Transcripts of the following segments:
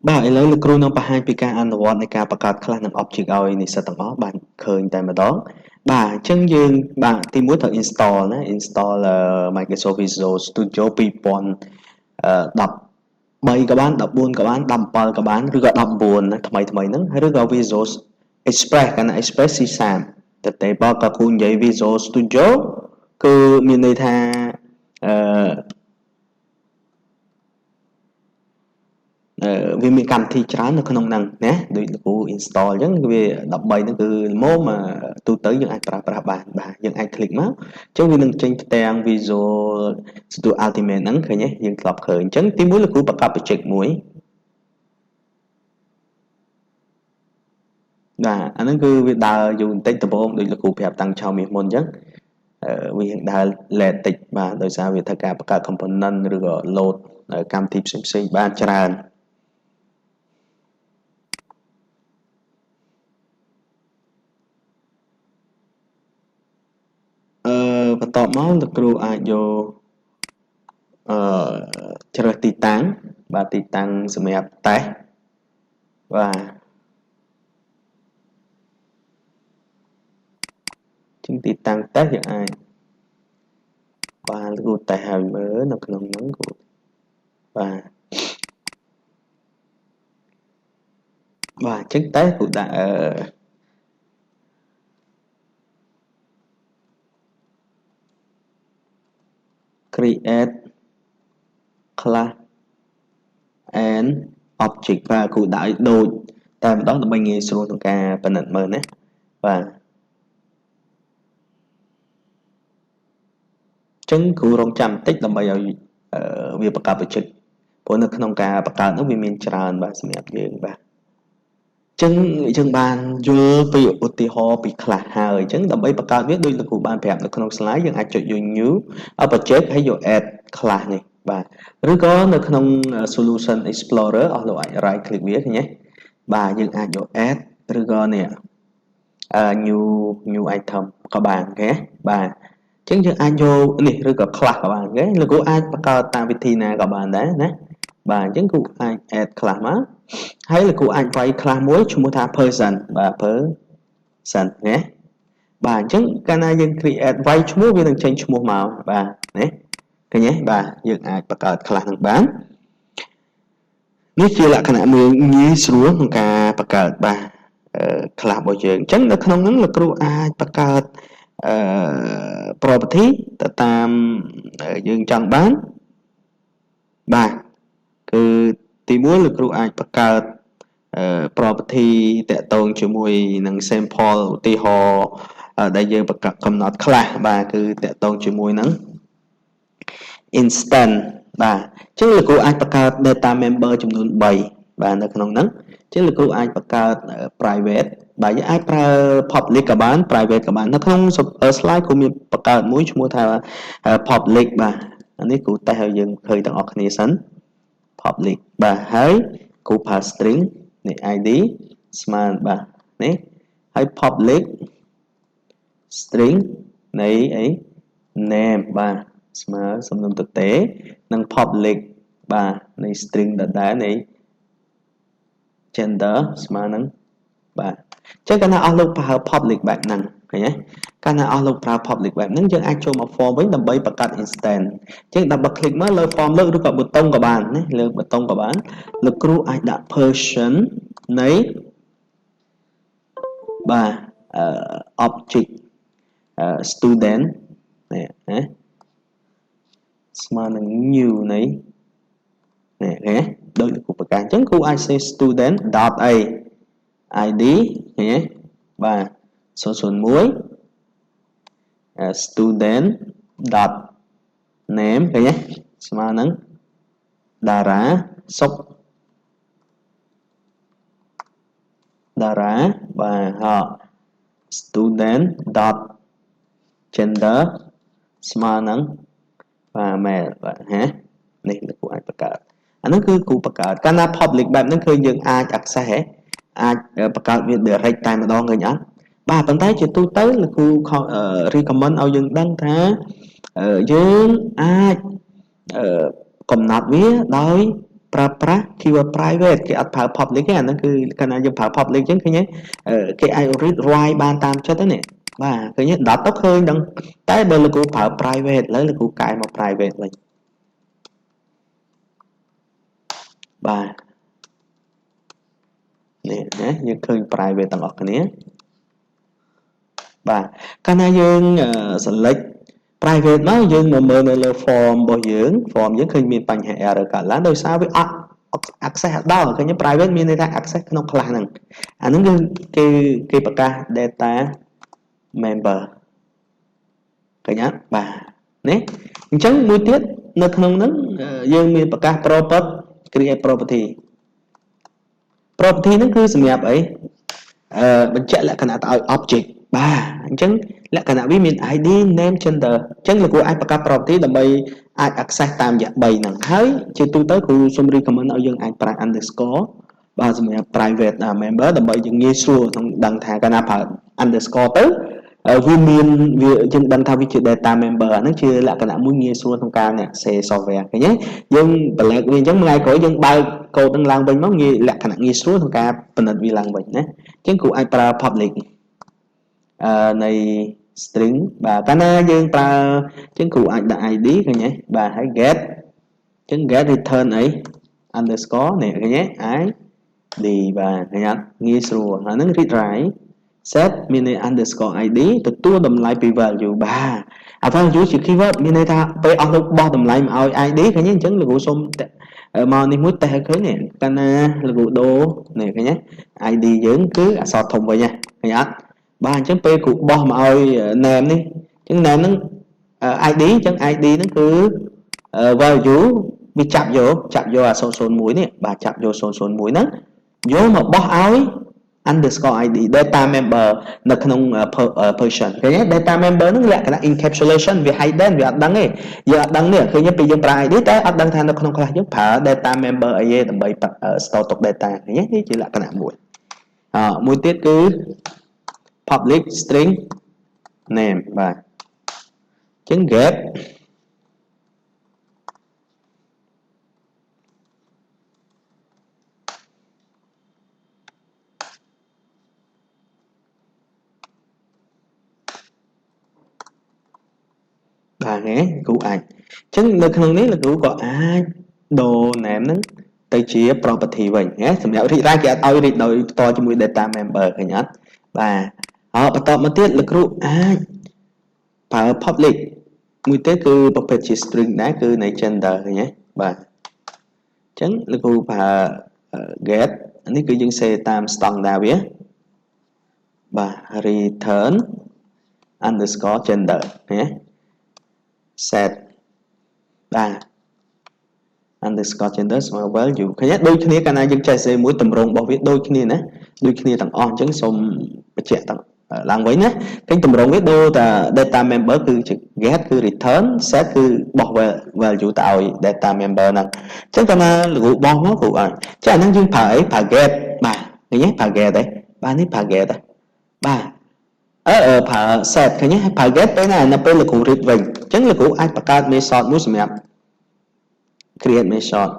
បាទឥឡូវលោកគ្រូនឹងបង្ហាញពីការអនុវត្តនៃការបង្កើត class និង object ឲ្យនិស្សិតទាំងអស់បានឃើញតែម្ដងបាទអញ្ចឹងយើងបាទទីមួយត្រូវ install ណា install Microsoft Visual Studio 2013ក៏បាន14ក៏បាន17ក៏បានឬក៏19ណាថ្មីហ្នឹងឬក៏ Visual Express កាលណា Express C30 តែបើក៏គ្រូនិយាយ Visual Studio គឺមានន័យថាអឺវាមានកម្មវិធីច្រើននៅក្នុងហ្នឹងណាដូចលោកគ្រូ install អញ្ចឹងវា13ហ្នឹងគឺល្មមទូទៅយើងអាចប្រើប្រាស់បានបាទយើងអាច click មកអញ្ចឹងវានឹងចេញផ្ទាំង Visual Studio Ultimate ហ្នឹងឃើញទេយើងធ្លាប់ឃើញអញ្ចឹងទីមួយលោកគ្រូបង្កើត project មួយបាទអាហ្នឹងគឺវាដើរយូរបន្តិចដំបូងដូចលោកគ្រូប្រាប់តាំងឆៅមាសមុនអញ្ចឹងវាដើរ let តិចបាទដោយសារវាត្រូវការបង្កើត component ឬក៏ load កម្មវិធីផ្សេងៗបានច្រើនបន្ទាប់មកលោកគ្រូអាចយកជ្រើសទីតាំងបាទទីតាំងសម្រាប់តេស្តបាទជាងទីតាំងតេស្តយើងអាចបាទលោកគ្រូតេស្តឲ្យមើលនៅក្នុងហ្នឹងគ្រូបាទបាទអញ្ចឹងតេស្តគ្រូដាក់create class and object បាទគ្រូដាក់ឲ្យដូចតែម្ដងដើម្បីងាយស្រួលក្នុងការពិនិត្យមើលណាបាទអញ្ចឹងគ្រូរងចាំបន្តិចដើម្បីឲ្យវាបង្កើត project ព្រោះនៅក្នុងការបង្កើតនោះវាមានច្រើនបាទសម្រាប់យើងបាទចឹងយើងបានយល់ពីឧទាហរណ៍ពីខ្លះហើយអញ្ចឹងដើម្បីបង្កើតវាដូចលោកគ្រូបានប្រាប់នៅក្នុង slide យើងអាចចុចយក new project ហើយយក add class នេះបាទឬក៏នៅក្នុង solution explorer អស់លោកអាច right click វាឃើញទេបាទយើងអាចយក add ឬក៏នេះnew item ក៏បានអូខេបាទអញ្ចឹងយើងអាចយកនេះឬក៏ class ក៏បានអូខេលោកគ្រូអាចបង្កើតតាមវិធីណាក៏បានដែរណាបាទអញ្ចឹងគ្រូអាច add class មកហើយលោកគ្រូអាចវាយ class មួយឈ្មោះថា person បាទ person ណាបាទអញ្ចឹងកាលណាយើង create វាយឈ្មោះវានឹងចេញឈ្មោះមកបាទណាឃើញទេបាទយើងអាចបង្កើត class នឹងបាននេះជាលក្ខណៈមួយងាយស្រួលក្នុងការបង្កើតបាទ class របស់យើងអញ្ចឹងនៅក្នុងហ្នឹងលោកគ្រូអាចបង្កើតproperty ទៅតាមយើងចង់បានបាទគឺទីមួយលោកគ្រូអាចបង្កើតproperty តាក់ទងជាមួយនឹង sample ឧទាហរណ៍ដែលយើងកំណត់ខ្លះបាទគឺតាក់ទងជាមួយនឹង instant បាទអញ្ចឹងលោកគ្រូអាចបង្កើត data member ចំនួន3បាទនៅក្នុងហ្នឹងអញ្ចឹងលោកគ្រូអាចបង្កើត private បាទយើងអាចប្រើ public ក៏បាន private ក៏បាននៅក្នុង slide គ្រូមានបង្កើតមួយឈ្មោះថា public បាទអានេះគ្រូតេស្តឲ្យយើងឃើញទាំងអស់គ្នាសិន public បាទហើយគ្រូប្រើ string នេះ id ស្មើបាទនេះហើយ public string នៃអី name បាទស្មើសំណុំទទេនិង public បាទនៃ string ដដែលនៃ gender ស្មើនឹងបាទអញ្ចឹងកាលណាអស់លោកប្រើ public បែបហ្នឹងឃើញទេកាលណាអស់លោកប្រើ public បែបហ្នឹងយើងអាចចូលមក form វិញដើម្បីបង្កើត instant អញ្ចឹងdouble click មកលើ form លើឬក៏ប៊ូតុងក៏បានណាលើប៊ូតុងក៏បានលោកគ្រូអាចដាក់ version នៃបាទ object student នេះណាស្មើនឹង new នៃនេះឃើញដូចលោកគ្រូប្រកាសអញ្ចឹងគ្រូអាច say student dot a id ឃើញទេបាទ001 student dot name ឃើញទេស្មើនឹងតារាសុខតារាបាទ student dot gender ស្មើនឹងបាទ male បាទហ៎នេះលោកគ្រូអាចបង្កើតអានោះគឺគ្រូបង្កើតកាលណា public បែបហ្នឹងគឺយើងអាច access អាចបង្កើតវា direct តែម្ដងឃើញអត់បាទប៉ុន្តែជាទូទៅលោកគ្រូ recommend ឲ្យយើងដឹងថាយើងអាចកំណត់វាដោយ pra keyword private គេអត់ប្រើ public ទេអាហ្នឹងគឺកាលណាយើងប្រើ public អញ្ចឹងឃើញទេគេអាច read write បានតាមចិត្តហ្នឹងបាទឃើញទេដុតទៅឃើញដឹងតែបើលោកគ្រូប្រើ private ឥឡូវលោកគ្រូកែមក private វិញបាទនេះណាយើងឃើញ private ទាំងអស់គ្នាបាទកាលណាយើង select private មកយើងមកមើលនៅលើ form របស់យើង form យើងឃើញមានបញ្ហា error កើតឡើងដោយសារវាអត់ access អត់ដល់ឃើញ private មានន័យថា access ក្នុង class ហ្នឹងអាហ្នឹងគេប្រកាស data member ឃើញអត់បាទនេះអញ្ចឹងមួយទៀតនៅក្នុងហ្នឹងយើងមានប្រកាស property create property ហ្នឹងគឺសម្រាប់អីបញ្ជាក់លក្ខណៈទៅឲ្យ object បាទអញ្ចឹងលក្ខណៈវាមាន ID name gender អញ្ចឹងលោកគ្រូអាចបង្កើត property ដើម្បីអាច access តាមរយៈ3ហ្នឹងហើយជាទូទៅគ្រូសូម recommend ឲ្យយើងអាចប្រើ underscore បាទសម្រាប់ private member ដើម្បីយើងងាយស្រួលក្នុងដឹងថាកាលណាប្រើ underscore ទៅវាមានវាយើងដឹងថាវាជា data member អាហ្នឹងជាលក្ខណៈមួយងាយស្រួលក្នុងការអ្នក say software ឃើញទេយើងបន្លែកវាអញ្ចឹងថ្ងៃក្រោយយើងបើកកូដនឹងឡើងវិញមកងាយលក្ខណៈងាយស្រួលក្នុងការពិនិត្យវាឡើងវិញណាអញ្ចឹងគ្រូអាចប្រើ public នៃ string បាទកាលណាយើងប្រើអញ្ចឹងគ្រូអាចដាក់ ID ឃើញទេបាទហើយ get អញ្ចឹង get return អី underscore នេះឃើញទេ ID បាទឃើញអត់ងាយស្រួលអាហ្នឹង read write set មានន័យ underscore id ទទួលតម្លៃពី value បាទអា value ជា keyword មានន័យថាពេលអស់លោកបោះតម្លៃមកឲ្យ id ឃើញទេអញ្ចឹងលោកគ្រូសុំមកនេះមួយតេស្តឃើញទេកាលណាលោកគ្រូដូរនេះឃើញទេ id យើងគឺអក្សរធំវិញណាឃើញអត់បាទអញ្ចឹងពេលគ្រូបោះមកឲ្យ name នេះអញ្ចឹង name ហ្នឹង id អញ្ចឹង id ហ្នឹងគឺ value វាចាប់យកអា001នេះបាទចាប់យក001ហ្នឹងយកមកបោះឲ្យ underscore id data member នៅក្នុង version ឃើញទេ data member ហ្នឹងលក្ខណៈ encapsulation វា hidden វាអត់ដឹងទេយើងអត់ដឹងនេះឃើញទេពេលយើងប្រើ id តែអត់ដឹងថានៅក្នុង class យើងប្រើ data member អីទេដើម្បី store ទុក data ឃើញទេនេះជាលក្ខណៈមួយមួយទៀតគឺ public string name បាទអញ្ចឹង getបាទហ៎គ្រូអាចអញ្ចឹងនៅក្នុងនេះលោកគ្រូក៏អាចដូរ name ហ្នឹងទៅជា property វិញណាសម្រាប់ read write គេអត់ឲ្យ read ដោយផ្ទាល់ជាមួយ data member ឃើញអត់បាទបន្តមកទៀតលោកគ្រូអាចប្រើ public មួយទៀតគឺប្រភេទជា string ដែរគឺនៃ gender ឃើញទេបាទអញ្ចឹងលោកគ្រូប្រើ get នេះគឺយើង say តាម standard វាបាទ return underscore gender ឃើញទេset បាទ underscore gender ស្មើ value ឃើញទេដូចគ្នាកាលណាយើងចេះ say មួយតម្រងរបស់វាដូចគ្នាណាដូចគ្នាទាំងអស់អញ្ចឹងសូមបញ្ជាក់ឡើងវិញណាឃើញតម្រងវាដូរតែ data member គឺជា get គឺ return set គឺបោះ value ទៅឲ្យ data member ហ្នឹងអញ្ចឹងកាលណាលោកគ្រូបោះមកគ្រូឲ្យចាអាហ្នឹងយើងប្រើអីប្រើ get បាទឃើញទេប្រើ get ទេបាទនេះប្រើ get ទេបាទប្រើ set ឃើញទេប្រើ get ពេលណានៅពេលលោកគ្រូ read វិញអញ្ចឹងលោកគ្រូអាចបង្កើត method មួយសម្រាប់ create method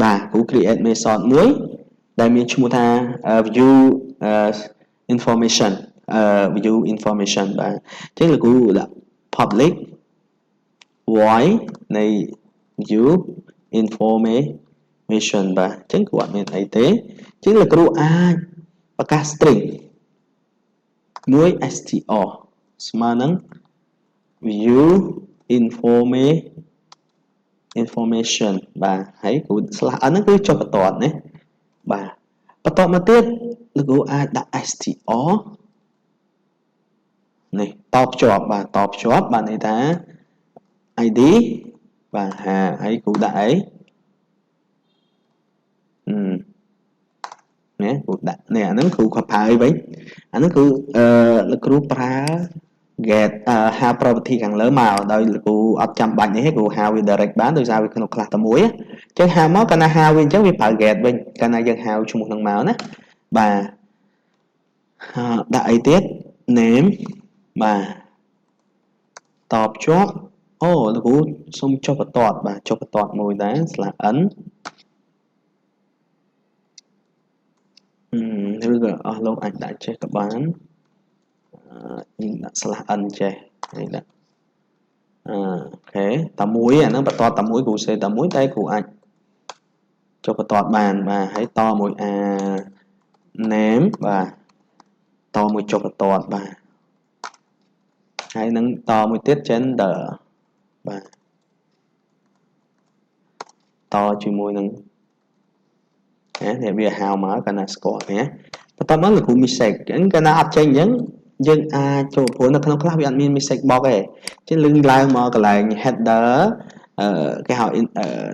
បាទគ្រូ create method មួយដែលមានឈ្មោះថា view information បាទអញ្ចឹងលោកគ្រូដាក់ public void នៃ view information បាទអញ្ចឹងគាត់មានអីទេអញ្ចឹងលោកគ្រូអាចប្រកាស string មួយ str ស្មើនឹង view information បាទហើយគ្រូ slash n ហ្នឹងគឺចុះបន្ទាត់ណាបាទបន្តមកទៀតលោកគ្រូអាចដាក់ str នេះតភ្ជាប់បាទតភ្ជាប់បានន័យថា id បាទហើយគ្រូដាក់អីនេះគ្រូដាក់នេះអាហ្នឹងគ្រូគាត់ប្រើអីវិញអាហ្នឹងគឺលោកគ្រូប្រើ get ហៅ property ខាងលើមកដោយលោកគ្រូអត់ចាំបាច់នេះទេគ្រូហៅវា direct បានដោយសារវាក្នុង class តែមួយអញ្ចឹងហៅមកកាលណាហៅវាអញ្ចឹងវាប្រើ get វិញកាលណាយើងហៅឈ្មោះហ្នឹងមកណាបាទដាក់អីទៀត name បាទតភ្ជាប់ អូលោកគ្រូសូមចុះបន្ទាត់បាទចុះបន្ទាត់មួយដែរ /n ឬក៏អស់លោកអាចដាក់ចេះក៏បានយើងដាក់ /n ចេះហើយដាក់អូខេតែមួយអាហ្នឹងបន្ទាត់តែមួយគ្រូសេតែមួយតែគ្រូអាចចុះបន្ទាត់បានបាទហើយតមួយ name បាទតមួយចុះបន្ទាត់បាទហើយនឹងតមួយទៀត gender បាទតជាមួយនឹងនេះវាហៅមកកាលណាស្គាល់ណាបន្ទាប់មកលោកគ្រូ mistake អញ្ចឹងកាលណាអត់ចេញអញ្ចឹងយើងអាចចូលព្រោះនៅក្នុងខ្លះវាអត់មាន mistake box ទេអញ្ចឹងលឺឡើងមកកន្លែង header គេហៅ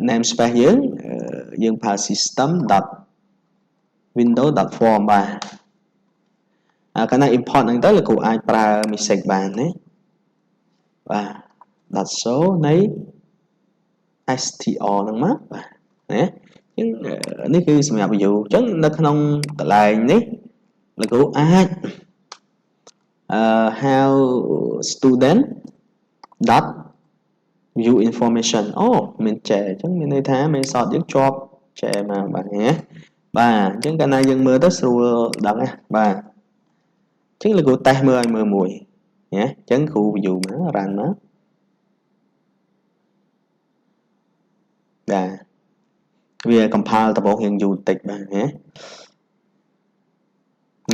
namespace យើងប្រើ system.window.form បាទកាលណា import ហ្នឹងទៅលោកគ្រូអាចប្រើ mistake បានណាបាទ .show នៃ str ហ្នឹងមកបាទណាអញ្ចឹងនេះគឺសម្រាប់ view អញ្ចឹងនៅក្នុងកន្លែងនេះលោកគ្រូអាចហៅ student dot view information អូមានចែអញ្ចឹងមានន័យថា method យើងជាប់ចែមកបាទណាបាទអញ្ចឹងកាលណាយើងមើលទៅស្រួលដឹងណាបាទអញ្ចឹងលោកគ្រូតេស្តមើលឲ្យមើលមួយណាអញ្ចឹងគ្រូ view មក run មកបាទវា compile ដំបូងរៀងយូរបន្តិចបាទណា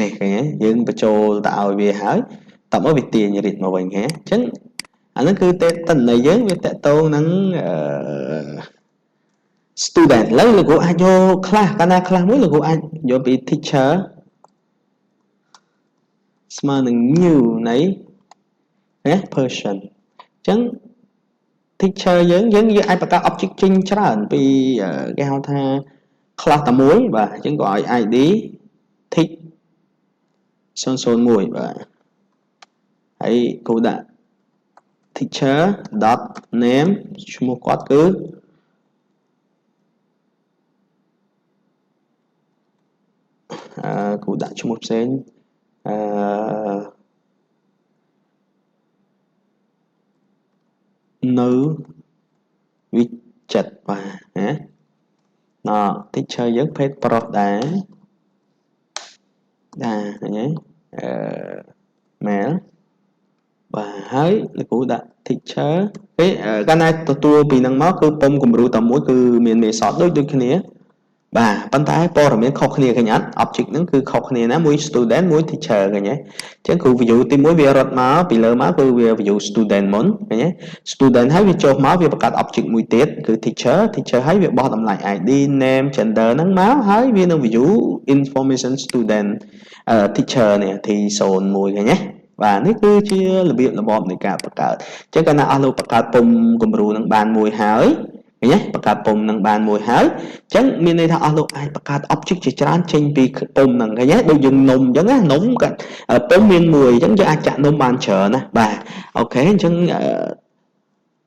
នេះឃើញយើងបញ្ចូលទៅឲ្យវាហើយតមកវាទាញរីតមកវិញហ៎អញ្ចឹងអាហ្នឹងគឺតេតន័យយើងវាតកតងនឹង student ឥឡូវលោកគ្រូអាចយកខ្លះកាលណាខ្លះមួយលោកគ្រូអាចយកពី teacher ស្មើនឹង new នៃណា person អញ្ចឹង teacher យើងអាចបង្កើត object ចេញច្រើនពីគេហៅថា class តែមួយបាទអញ្ចឹងក៏ឲ្យ id teach 001បាទហើយគ្រូដាក់ teacher dot name ឈ្មោះគាត់គឺគ្រូដាក់ឈ្មោះផ្សេងនៅវិចិត្របាទណាណ៎ teacher យើងភេទប្រុសដែរឃើញទេmail បាទហើយលោកគ្រូដាក់ teacher ពេលកាលណាទទួលពីនឹងមកគឺពុំគំរូតែមួយគឺមានមេសតដូចគ្នាបាទប៉ុន្តែព័ត៌មានខុសគ្នាឃើញអត់ object ហ្នឹងគឺខុសគ្នាណាមួយ student មួយ teacher ឃើញទេអញ្ចឹងគ្រូ view ទី1វារត់មកពីលើមកគឺវា view student មុនឃើញទេ student ហើយវាចុះមកវាបង្កើត object មួយទៀតគឺ teacher ហើយវាបោះតម្លៃ id name gender ហ្នឹងមកហើយវានឹង view information student teacher នេះ t01 ឃើញទេបាទនេះគឺជារបៀបរបបនៃការបង្កើតអញ្ចឹងកាលណាអស់លោកបង្កើតពុំគំរូនឹងបានមួយហើយឃើញទេបង្កើតពុំនឹងបានមួយហើយអញ្ចឹងមានន័យថាអស់លោកអាចបង្កើត object ជាច្រើនចេញពីពុំនឹងឃើញទេដូចយើងនំអញ្ចឹងណានំគាត់ពុំមានមួយអញ្ចឹងយើងអាចចាក់នំបានច្រើនណាបាទអូខេអញ្ចឹង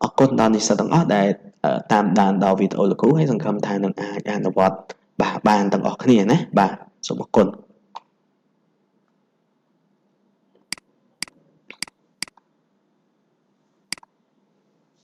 អរគុណដល់និស្សិតទាំងអស់ដែលតាមដានដល់វីដេអូលោកគ្រូហើយសង្ឃឹមថានឹងអាចអនុវត្តបានទាំងអស់គ្នាណាបាទសូមអរគុណ